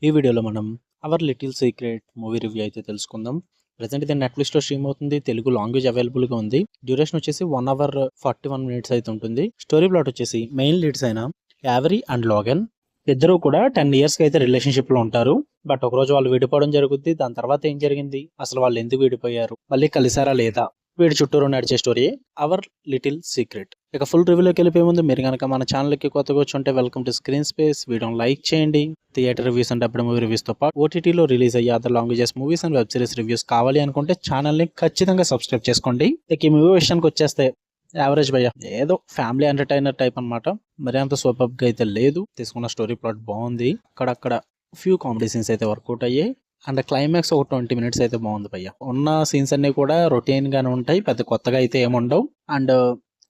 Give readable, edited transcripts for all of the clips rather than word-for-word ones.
ఈ వీడియోలో మనం hour little secret movie review అయితే తెలుసుకుందాం. ప్రెజెంట్ ఇది నెట్‌ఫ్లిక్స్‌లో స్ట్రీమ్ అవుతుంది. తెలుగు లాంగ్వేజ్ అవైలబుల్‌గా ఉంది. డ్యూరేషన్ వచ్చేసి 1 అవర్ 41 మినిట్స్ అయితే ఉంటుంది. స్టోరీ ప్లాట్ వచ్చేసి మెయిన్ లీడ్స్ అయిన యావరీ అండ్ లోగన్ ఇద్దరు కూడా 10 ఇయర్స్‌కి అయితే రిలేషన్‌షిప్‌లో ఉంటారు. బట్ ఒకరోజు వాళ్ళు విడిపోవడం జరుగుద్ది. దాని తర్వాత ఏం జరిగింది? అసలు వాళ్ళు ఎందుకు విడిపోయారు? మళ్ళీ కలిసారా లేదా? వీడి చుట్టూరు నడిచే స్టోరీ అవర్ లిటిల్ సీక్రెట్. ఇక ఫుల్ రివ్యూలోకి వెళ్ళిపోయే ముందు మీరు కనుక మన ఛానల్కి కొత్తగా వచ్చి ఉంటే వెల్కమ్ టు స్క్రీన్ స్పేస్. వీడియోని లైక్ చేయండి. థియేటర్ రివ్యూస్ అంటే అప్పుడు మూవీ రివ్యూస్తో పాటు ఓటీటీలో రిలీజ్ అయ్యే other languages movies and web series reviews కావాలి అనుకుంటే ఛానల్ని ఖచ్చితంగా సబ్స్క్రైబ్ చేసుకోండి. ఇక ఈ మూవీ విషయానికి వచ్చేస్తే యావరేజ్ భయ్య, ఏదో ఫ్యామిలీ ఎంటర్టైనర్ టైప్ అనమాట. మరి అంత సూపర్గా అయితే లేదు. తీసుకున్న స్టోరీ ప్లాట్ బాగుంది. అక్కడక్కడ ఫ్యూ కామెడీ సీన్స్ అయితే వర్కౌట్ అయ్యాయి. అండ్ క్లైమాక్స్ ఒక 20 మినిట్స్ అయితే బాగుంది భయ్య. ఉన్న సీన్స్ అన్ని కూడా రొటీన్ గానే ఉంటాయి, పెద్ద కొత్తగా అయితే ఏముండవు. అండ్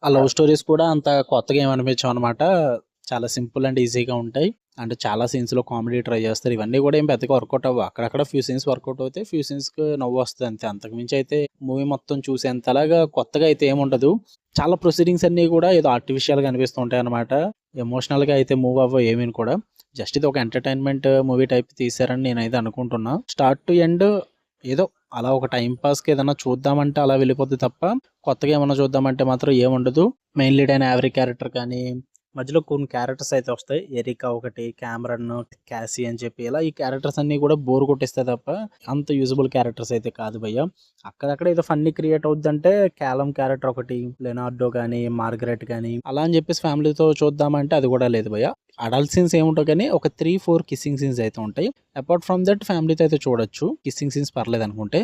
ఆ లవ్ స్టోరీస్ కూడా అంత కొత్తగా ఏమనిపించవు అనమాట. చాలా సింపుల్ అండ్ ఈజీగా ఉంటాయి. అండ్ చాలా సీన్స్ లో కామెడీ ట్రై చేస్తారు. ఇవన్నీ కూడా ఏం పెద్దగా వర్కౌట్ అవ్వవు. అక్కడక్కడ ఫ్యూ సీన్స్ వర్కౌట్ అవుతాయి, ఫ్యూ సీన్స్ కి నవ్వు వస్తుంది అంతే. అంతకుమించి అయితే మూవీ మొత్తం చూసేంతలాగా కొత్తగా అయితే ఏముండదు. చాలా ప్రొసీడింగ్స్ అన్ని కూడా ఏదో ఆర్టిఫిషియల్ గా అనిపిస్తూ ఉంటాయి అనమాట. ఎమోషనల్ గా అయితే మూవ్ అవ్వ ఏమీ కూడా. జస్ట్ ఇది ఒక ఎంటర్టైన్మెంట్ మూవీ టైప్ తీసారని నేనైతే అనుకుంటున్నా. స్టార్ట్ టు ఎండ్ ఏదో అలా ఒక టైం పాస్ కి ఏదైనా చూద్దామంటే అలా వెళ్ళిపోద్ది తప్ప కొత్తగా ఏమన్నా చూద్దామంటే మాత్రం ఏముండదు. మెయిన్ లీడ్ అయిన ఎవరీ క్యారెక్టర్ కానీ మధ్యలో కొన్ని క్యారెక్టర్స్ అయితే వస్తాయి. ఎరికా ఒకటి, క్యామరన్, క్యాసీ అని చెప్పి ఇలా ఈ క్యారెక్టర్స్ అన్ని కూడా బోర్ కొట్టిస్తాయి తప్ప అంత యూజబుల్ క్యారెక్టర్స్ అయితే కాదు భయ్య. అక్కడక్కడ ఏదో ఫన్నీ క్రియేట్ అవుద్దంటే క్యాలమ్ క్యారెక్టర్ ఒకటి, లెనార్డో కానీ, మార్గరెట్ కానీ అలా అని చెప్పేసి ఫ్యామిలీతో చూద్దామంటే అది కూడా లేదు భయ్య. అడల్ట్ సీన్స్ ఏముంటావు కానీ ఒక 3-4 కిస్సింగ్ సీన్స్ అయితే ఉంటాయి. అపార్ట్ ఫ్రమ్ దట్ ఫ్యామిలీతో అయితే చూడొచ్చు. కిస్సింగ్ సీన్స్ పర్లేదు అనుకుంటే.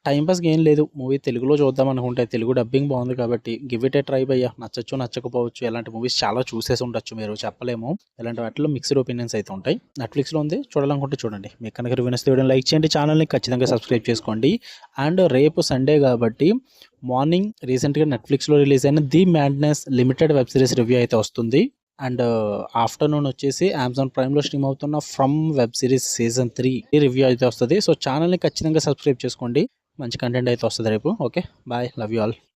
టైం పాస్కి ఏం లేదు. మూవీ తెలుగులో చూద్దాం అనుకుంటే తెలుగు డబ్బింగ్ బాగుంది కాబట్టి గివ్ ఇట్ ఏ ట్రై భయ్యా. నచ్చచ్చు నచ్చకపోవచ్చు. ఇలాంటి మూవీస్ చాలా చూసేసి ఉండొచ్చు, మీరు చెప్పలేము. ఇలాంటి వాటిలో మిక్స్డ్ ఒపీనియన్స్ అయితే ఉంటాయి. నెట్ఫ్లిక్స్లో ఉంది, చూడాలనుకుంటే చూడండి. మీకు కనుక రివ్యూస్ వీడియోని లైక్ చేయండి, ఛానల్ని ఖచ్చితంగా సబ్స్క్రైబ్ చేసుకోండి. అండ్ రేపు సండే కాబట్టి మార్నింగ్ రీసెంట్గా నెట్ఫ్లిక్స్లో రిలీజ్ అయిన the madness limited web series review అయితే వస్తుంది. అండ్ ఆఫ్టర్నూన్ వచ్చేసి అమెజాన్ ప్రైమ్లో స్ట్రీమ్ అవుతున్న from web series season 3 review అయితే వస్తుంది. సో ఛానల్ని ఖచ్చితంగా సబ్స్క్రైబ్ చేసుకోండి. మంచి కంటెంట్ అయితే వస్తుంది రేపు. Okay bye, love you all.